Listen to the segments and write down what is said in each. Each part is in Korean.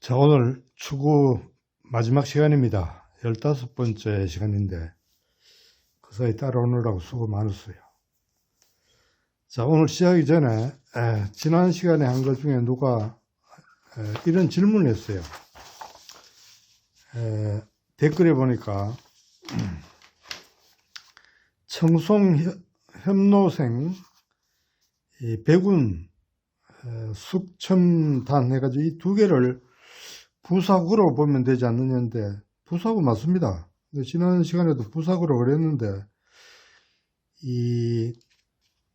자, 오늘 추구 마지막 시간입니다. 15번째 시간인데 그 사이 따라오느라고 수고 많았어요. 자, 오늘 시작하기 전에 지난 시간에 한 것 중에 누가 이런 질문을 했어요. 댓글에 보니까 청송 현노생 백운 숙첨단 해가지고 이 두 개를 부사구로 보면 되지 않느냐인데, 부사구 맞습니다. 지난 시간에도 부사구로 그랬는데, 이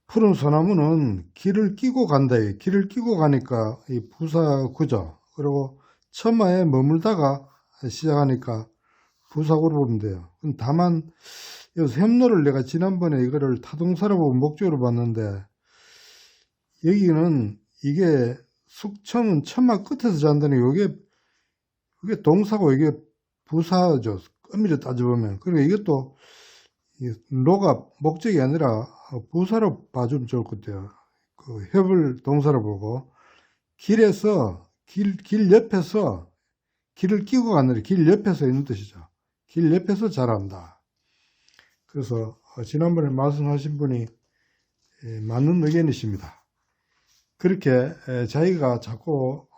푸른 소나무는 길을 끼고 간다. 길을 끼고 가니까 이 부사구죠. 그리고 처마에 머물다가 시작하니까 부사구로 보면 돼요. 다만 여기서 햄노를 내가 지난번에 이거를 타동사로 보고 목적으로 봤는데, 여기는 이게 숙첨은 처마 끝에서 잔다는 이게 동사고 이게 부사죠. 엄밀히 따져보면. 그리고 이것도 로가 목적이 아니라 부사로 봐주면 좋을 것 같아요. 그 협을 동사로 보고 길에서 길 옆에서 길을 끼고 가는 길 옆에서 있는 뜻이죠. 길 옆에서 자란다. 그래서 지난번에 말씀하신 분이 맞는 의견이십니다. 그렇게 자기가 자꾸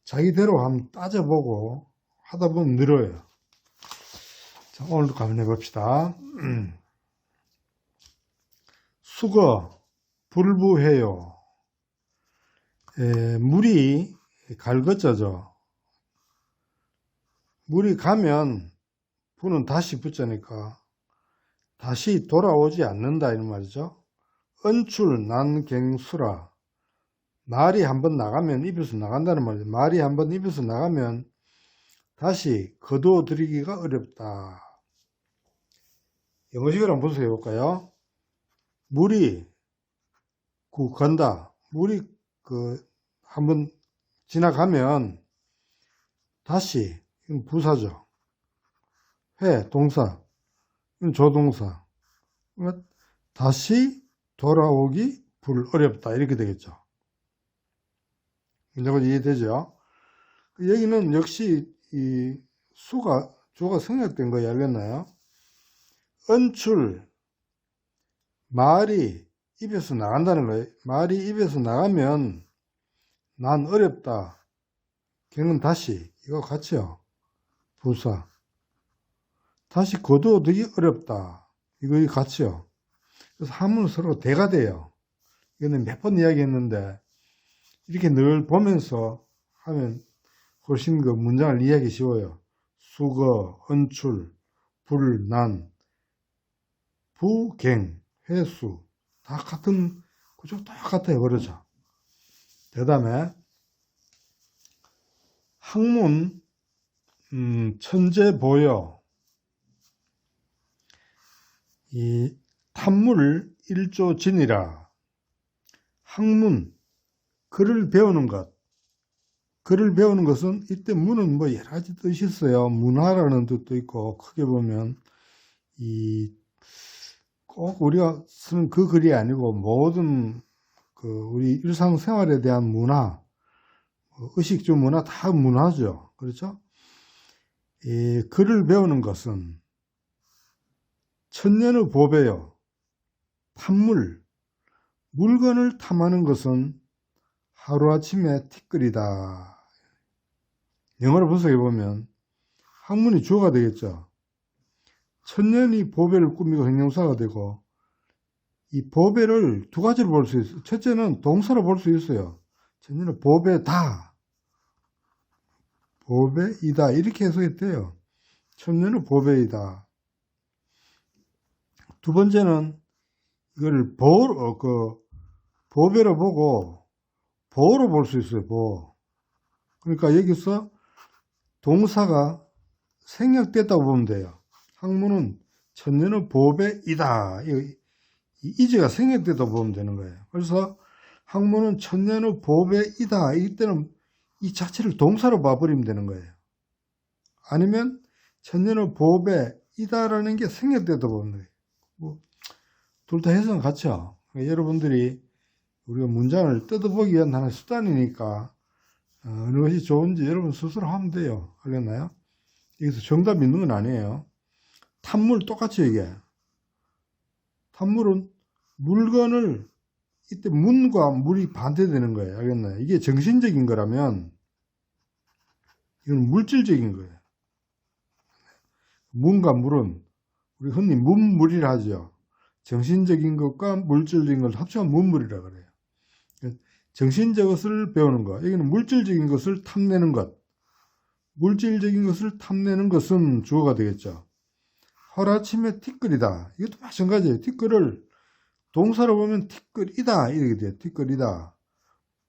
자기대로 한번 따져보고 하다 보면 늘어요. 자, 오늘도 한번 해봅시다. 수거, 불부해요. 물이 갈것져죠. 물이 가면 부는 다시 붙자니까 다시 돌아오지 않는다 이런 말이죠. 언출 난갱수라. 말이 한번 나가면 입에서 나간다는 말이죠. 말이 한번 입에서 나가면 다시 거두어들이기가 어렵다. 영어식으로 한번 분석해 볼까요? 물이 간다. 물이 한번 지나가면 다시, 이건 부사죠. 해, 동사. 이건 조동사. 다시 돌아오기 어렵다. 이렇게 되겠죠. 이건 이해되죠? 여기는 역시 이 주가 생략된 거 알겠나요? 언출, 말이 입에서 나간다는 거예요. 말이 입에서 나가면 난 어렵다. 걔는 다시, 이거 같이요. 부사. 다시 거두어두기 어렵다. 이거 같이요. 그래서 한문은 서로 대가 돼요. 이거는 몇 번 이야기했는데, 이렇게 늘 보면서 하면 훨씬 그 문장을 이해하기 쉬워요. 수거, 언출, 불, 난, 부갱, 회수 다 같은 그쪽 똑같아요. 그러죠. 그 다음에 학문 천재보여. 이 탐물 일조진이라. 학문 글을 배우는 것. 글을 배우는 것은 이때 문은 뭐 여러 가지 뜻이 있어요. 문화라는 뜻도 있고 크게 보면 꼭 우리가 쓰는 그 글이 아니고 모든 우리 일상생활에 대한 문화, 의식주 문화 다 문화죠. 그렇죠? 이 글을 배우는 것은 천년의 보배요. 탐물, 물건을 탐하는 것은 하루아침에 티끌이다. 영어로 분석해보면 학문이 주어가 되겠죠. 천년이 보배를 꾸미고 형용사가 되고, 이 보배를 두 가지로 볼 수 있어요. 첫째는 동사로 볼 수 있어요. 천년은 보배다, 보배이다 이렇게 해석했대요. 천년은 보배이다. 두 번째는 이걸 보배로 보고 보로 볼 수 있어요. 보. 그러니까 여기서 동사가 생략됐다고 보면 돼요. 학문은 천년의 보배이다. 이제가 생략됐다고 보면 되는 거예요. 그래서 학문은 천년의 보배이다. 이때는 이 자체를 동사로 봐버리면 되는 거예요. 아니면 천년의 보배이다라는 게 생략됐다고 보면 돼요. 둘 다 해석은 같죠. 여러분들이 우리가 문장을 뜯어보기 위한 하나의 수단이니까 어느 것이 좋은지 여러분 스스로 하면 돼요. 알겠나요? 여기서 정답 있는 건 아니에요. 탐물 똑같이 얘기해. 탐물은 물건을 이때 문과 물이 반대되는 거예요. 알겠나요? 이게 정신적인 거라면 이건 물질적인 거예요. 문과 물은 우리 흔히 문물이라 하죠. 정신적인 것과 물질적인 걸 합쳐서 문물이라 그래요. 정신적 것을 배우는 것, 여기는 물질적인 것을 탐내는 것. 물질적인 것을 탐내는 것은 주어가 되겠죠. 하루아침에 티끌이다. 이것도 마찬가지예요. 티끌을 동사로 보면 티끌이다 이렇게 돼요. 티끌이다.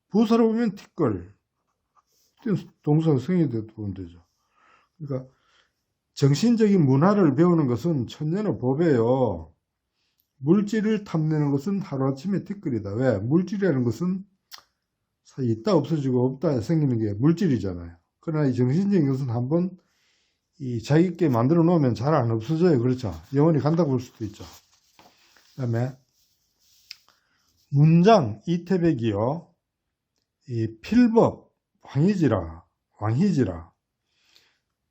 부사로 보면 티끌. 동사가 성이 보면 되죠. 그러니까 정신적인 문화를 배우는 것은 천년의 법이에요. 물질을 탐내는 것은 하루아침에 티끌이다. 왜? 물질이라는 것은 있다 없어지고 없다 생기는 게 물질이잖아요. 그러나 이 정신적인 것은 한번 자기께 만들어 놓으면 잘 안 없어져요. 그렇죠? 영원히 간다고 볼 수도 있죠. 그 다음에 문장 이태백이요. 이 필법 왕희지라.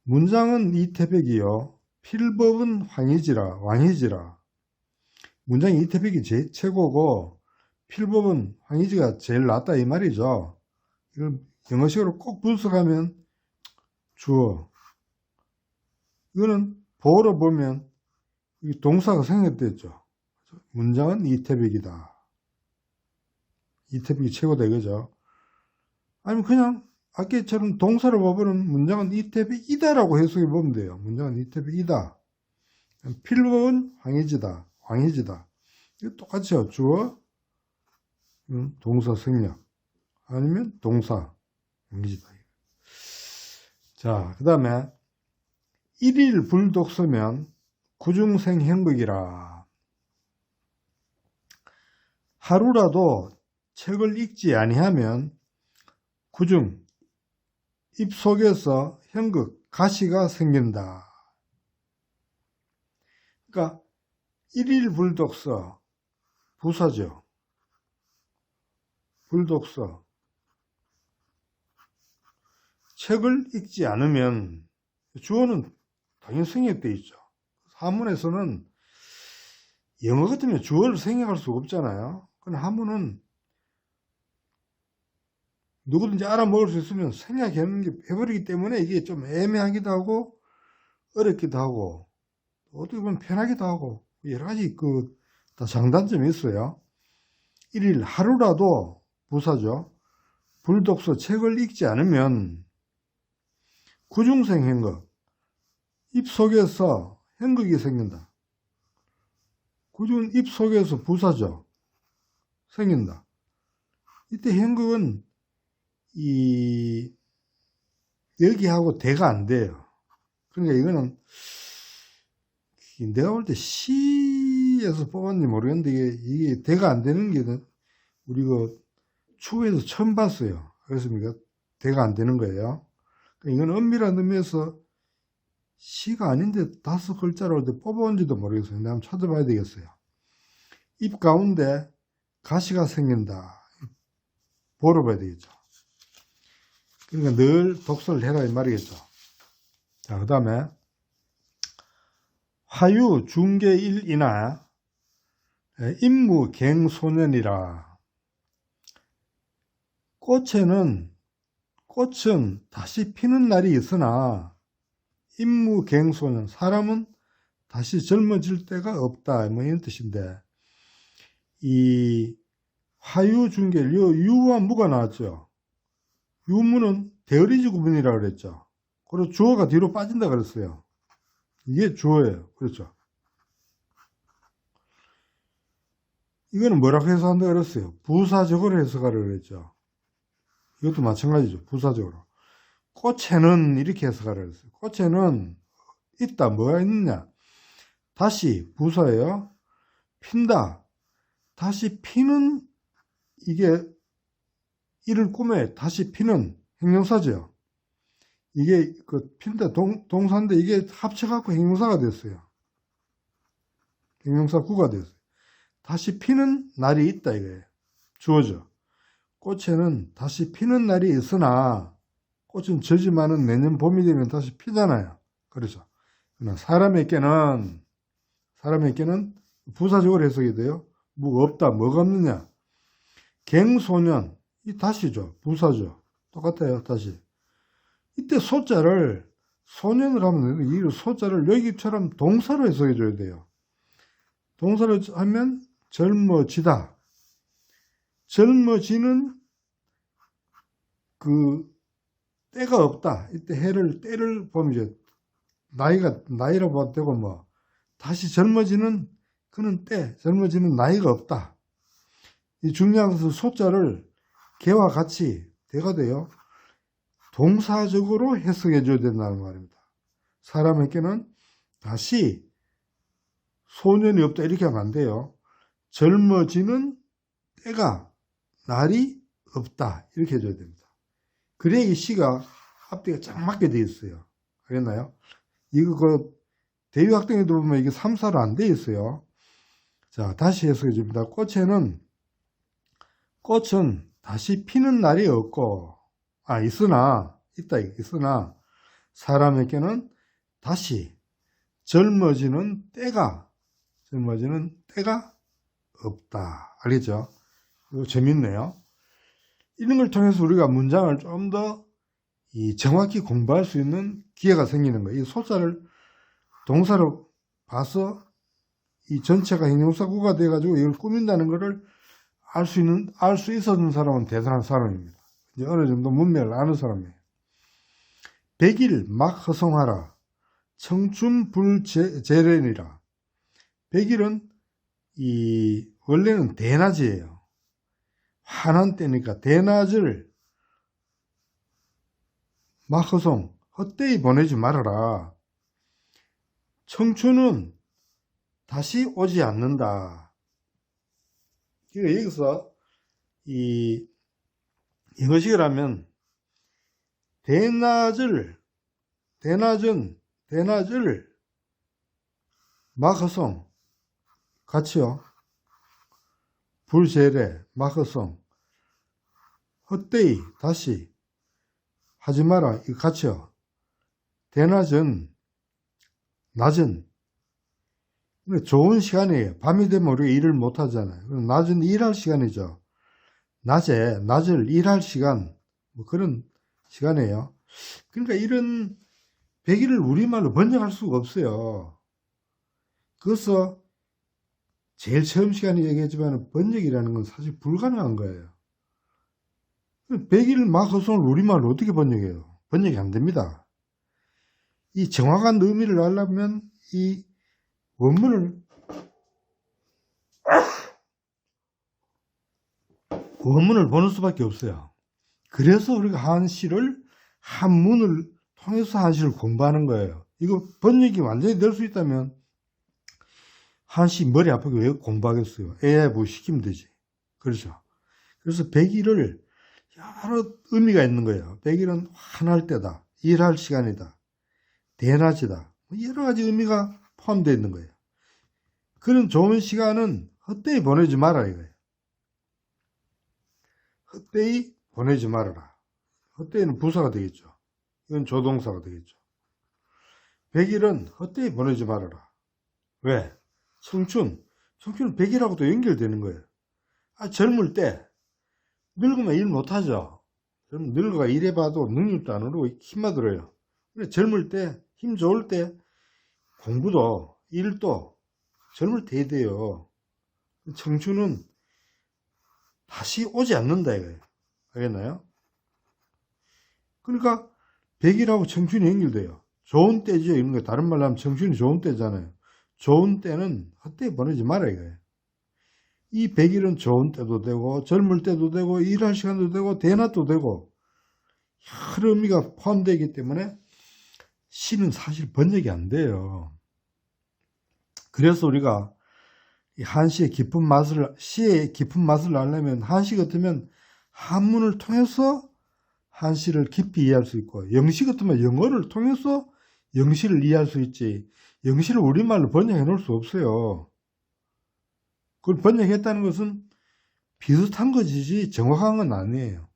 문장은 이태백이요. 필법은 왕희지라. 문장 이태백이 최고고 필법은 황희지가 제일 낫다 이 말이죠. 이걸 영어식으로 꼭 분석하면 주어. 이거는 보어로 보면 이 동사가 생략됐죠. 문장은 이태백이다. 이태백이 최고다 이거죠. 아니면 그냥 아까처럼 동사로 보면 문장은 이태백이다라고 해석해 보면 돼요. 문장은 이태백이다. 필법은 왕희지다. 이거 똑같죠. 주어, 동사 생략. 아니면 동사, 왕희지다. 자, 그 다음에 일일 불독서면 구중생형극이라. 하루라도 책을 읽지 아니하면 구중, 입속에서 형극, 가시가 생긴다. 그러니까 일일 불독서, 부사죠. 불독서. 책을 읽지 않으면 주어는 당연히 생략되어 있죠. 한문에서는 영어 같으면 주어를 생략할 수가 없잖아요. 그러나 한문은 누구든지 알아먹을 수 있으면 생략해버리기 때문에 이게 좀 애매하기도 하고 어렵기도 하고 어떻게 보면 편하기도 하고 여러 가지 다 장단점이 있어요. 일일 하루라도 부사죠. 불독서 책을 읽지 않으면 구중생형극 입속에서 형극이 생긴다. 구중은 입속에서 부사죠. 생긴다. 이때 형극은 여기하고 대가 안 돼요. 그러니까 이거는 내가 볼 때 시에서 뽑았는지 모르겠는데 이게 대가 안 되는 게 우리 추구에서 처음 봤어요. 그렇습니까? 대가 안 되는 거예요. 이건 엄밀한 의미에서 시가 아닌데 5글자로 뽑아온지도 모르겠어요. 내가 한번 찾아봐야 되겠어요. 입 가운데 가시가 생긴다. 보러 봐야 되겠죠. 그러니까 늘 독서를 해라 이 말이겠죠. 자, 그 다음에 화유 중계일이나 임무갱소년이라. 꽃은 다시 피는 날이 있으나 임무갱소년, 사람은 다시 젊어질 때가 없다. 뭐 이런 뜻인데, 이 화유중계일, 유와 무가 나왔죠. 유무는 대어리지 구분이라고 그랬죠. 그리고 주어가 뒤로 빠진다 그랬어요. 이게 주어예요. 그렇죠. 이거는 뭐라고 해석한다 그랬어요? 부사적으로 해석하라고 그랬죠. 이것도 마찬가지죠. 부사적으로. 꽃에는 이렇게 해석하라고 그랬어요. 꽃에는 있다. 뭐가 있느냐? 다시 부사예요. 핀다. 다시 피는 이게 이를 꾸며 다시 피는 형용사죠. 이게 핀다 동사인데 이게 합쳐갖고 형용사가 됐어요. 형용사 구가 됐어요. 다시 피는 날이 있다 이거예요. 주어져. 꽃에는 다시 피는 날이 있으나 꽃은 져지만은 내년 봄이 되면 다시 피잖아요. 그렇죠. 그러나 사람에게는 부사적으로 해석이 돼요. 뭐가 없다. 뭐가 없느냐. 갱소년. 이 다시죠. 부사죠. 똑같아요. 다시. 이때 소자를 소년을 하면 이 소자를 여기처럼 동사로 해석해 줘야 돼요. 동사로 하면 젊어지다. 젊어지는 그 때가 없다. 이때 때를 보면 이제 나이라고 봐도 되고 뭐 다시 젊어지는 그는 젊어지는 나이가 없다. 이 중요한 것은 소자를 개와 같이 대가 돼요. 동사적으로 해석해 줘야 된다는 말입니다. 사람에게는 다시 소년이 없다 이렇게 하면 안 돼요. 젊어지는 때가 날이 없다 이렇게 해줘야 됩니다. 그래야 이 시가 앞뒤가 쫙 맞게 되어 있어요. 알겠나요? 이거 대유학생에도 보면 이게 3사로 안 되어 있어요. 자, 다시 해석해 줍니다. 꽃은 다시 피는 날이 없고, 있으나 사람에게는 다시 젊어지는 때가 없다. 알겠죠? 이거 재밌네요. 이런 걸 통해서 우리가 문장을 좀 더 정확히 공부할 수 있는 기회가 생기는 거예요. 이 소자를 동사로 봐서 이 전체가 형용사구가 돼가지고 이걸 꾸민다는 것을 알 수 있었는 사람은 대단한 사람입니다. 이제 어느 정도 문맥을 아는 사람이에요. 100일 막 허송하라. 청춘불재련이라. 100일은 원래는 대낮이에요. 환한 때니까 대낮을 막 헛되이 보내지 말아라. 청춘은 다시 오지 않는다. 그러니까 여기서 영어식을 하면 대낮을 막허송 같이요. 불재래 막허송 헛되이 다시 하지 마라 이거 같이요. 대낮은 낮은 좋은 시간이에요. 밤이 되면 우리가 일을 못 하잖아요. 낮은 일할 시간이죠. 낮을 일할 시간 뭐 그런 시간이에요. 그러니까 이런 100일을 우리말로 번역할 수가 없어요. 그래서 제일 처음 시간에 얘기했지만 번역이라는 건 사실 불가능한 거예요. 100일 막허송을 우리말로 어떻게 번역해요? 번역이 안 됩니다. 이 정확한 의미를 알려면 이 원문을 보는 수밖에 없어요. 그래서 우리가 한문을 통해서 한시를 공부하는 거예요. 이거 번역이 완전히 될 수 있다면 한시 머리 아프게 왜 공부하겠어요? AI 뭐 시키면 되지. 그렇죠. 그래서 100일을 여러 의미가 있는 거예요. 100일은 환할 때다. 일할 시간이다. 대낮이다. 여러 가지 의미가 포함되어 있는 거예요. 그런 좋은 시간은 헛되이 보내지 마라 이거예요. 헛되이 보내지 말아라. 헛되이는 부사가 되겠죠. 이건 조동사가 되겠죠. 100일은 헛되이 보내지 말아라. 왜? 청춘은 100일하고도 연결되는 거예요. 젊을 때 늙으면 일 못하죠. 늙어가 일해봐도 능력도 안 오르고 힘만 들어요. 근데 젊을 때, 힘 좋을 때 공부도 일도 젊을 때 해야 돼요. 청춘은 다시 오지 않는다 이거예요. 알겠나요? 그러니까 100일하고 청춘이 연결돼요. 좋은 때죠. 이런 거 다른 말로 하면 청춘이 좋은 때잖아요. 좋은 때는 헛되이 보내지 마라 이거예요. 이 100일은 좋은 때도 되고 젊을 때도 되고 일할 시간도 되고 대낮도 되고 여러 의미가 포함되기 때문에 시는 사실 번역이 안 돼요. 그래서 우리가 한시의 깊은 맛을 알려면 한시 같으면 한문을 통해서 한시를 깊이 이해할 수 있고 영시 같으면 영어를 통해서 영시를 이해할 수 있지 영시를 우리말로 번역해 놓을 수 없어요. 그걸 번역했다는 것은 비슷한 것이지 정확한 건 아니에요.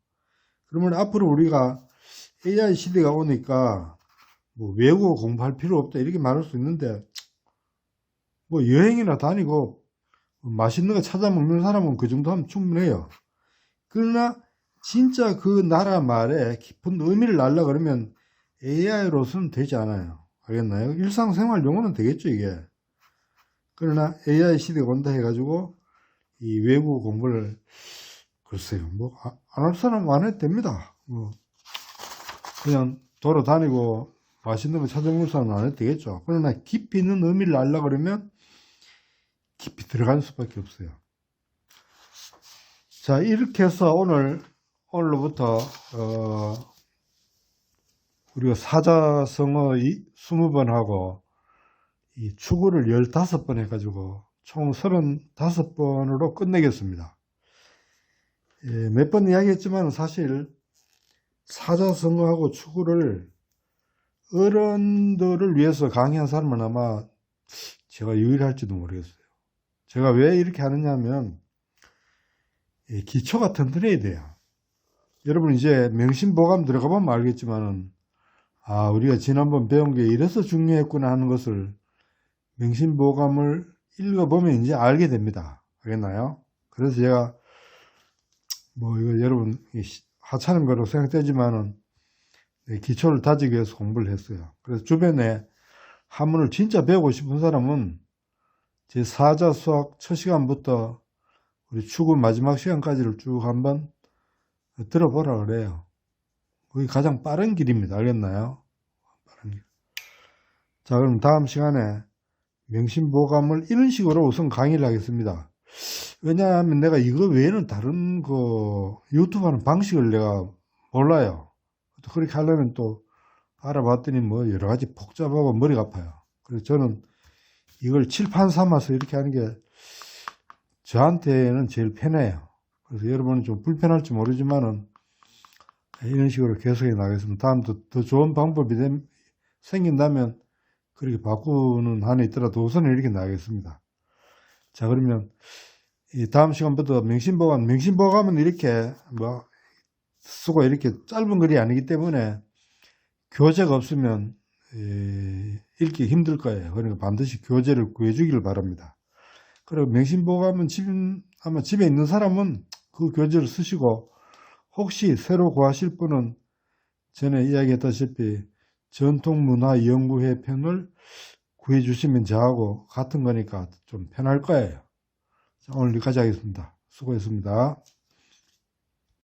그러면 앞으로 우리가 AI 시대가 오니까 뭐 외국어 공부할 필요 없다 이렇게 말할 수 있는데, 뭐 여행이나 다니고 맛있는 거 찾아 먹는 사람은 그 정도 하면 충분해요. 그러나 진짜 그 나라 말에 깊은 의미를 알려 그러면 AI로서는 되지 않아요. 알겠나요? 일상생활 용어는 되겠죠, 이게. 그러나 AI 시대가 온다 해가지고 이 외국어 공부를, 글쎄요, 뭐 안 할 사람 안 해도 됩니다. 뭐 그냥 돌아다니고 맛있는 거 찾아 먹을 사람은 안 해도 되겠죠. 그러나 깊이 있는 의미를 알려 그러면 깊이 들어갈 수밖에 없어요. 자, 이렇게 해서 오늘로부터 우리가 사자성어 20번 하고 이 추구를 15번 해가지고 총 35번으로 끝내겠습니다. 예, 몇 번 이야기했지만 사실 사자성어하고 추구를 어른들을 위해서 강의한 사람은 아마 제가 유일할지도 모르겠어요. 제가 왜 이렇게 하느냐 하면 기초가 튼튼해야 돼요. 여러분 이제 명심보감 들어가 보면 알겠지만은, 아, 우리가 지난번 배운 게 이래서 중요했구나 하는 것을 명심보감을 읽어보면 이제 알게 됩니다. 알겠나요? 그래서 제가 뭐 이거 여러분 하찮은 거로 생각되지만은 기초를 다지기 위해서 공부를 했어요. 그래서 주변에 한문을 진짜 배우고 싶은 사람은 제 사자 수학 첫 시간부터 우리 추구 마지막 시간까지를 쭉 한번 들어보라 그래요. 그게 가장 빠른 길입니다. 알겠나요? 빠른 길. 자, 그럼 다음 시간에 명심보감을 이런 식으로 우선 강의를 하겠습니다. 왜냐하면 내가 이거 외에는 다른 그 유튜브 하는 방식을 내가 몰라요. 그렇게 하려면 또 알아봤더니 뭐 여러 가지 복잡하고 머리가 아파요. 그래서 저는 이걸 칠판 삼아서 이렇게 하는 게 저한테는 제일 편해요. 그래서 여러분은 좀 불편할지 모르지만은 이런 식으로 계속해 나가겠습니다. 다음도 더 좋은 방법이 생긴다면 그렇게 바꾸는 한이 있더라도 우선은 이렇게 나가겠습니다. 자, 그러면 이 다음 시간부터 명심보감은 이렇게 뭐 쓰고 이렇게 짧은 글이 아니기 때문에 교재가 없으면 읽기 힘들 거예요. 그러니까 반드시 교재를 구해주기를 바랍니다. 그리고 명심보감은 아마 집에 있는 사람은 그 교재를 쓰시고, 혹시 새로 구하실 분은 전에 이야기했다시피 전통문화연구회 편을 구해주시면 저하고 같은 거니까 좀 편할 거예요. 자, 오늘 여기까지 하겠습니다. 수고했습니다.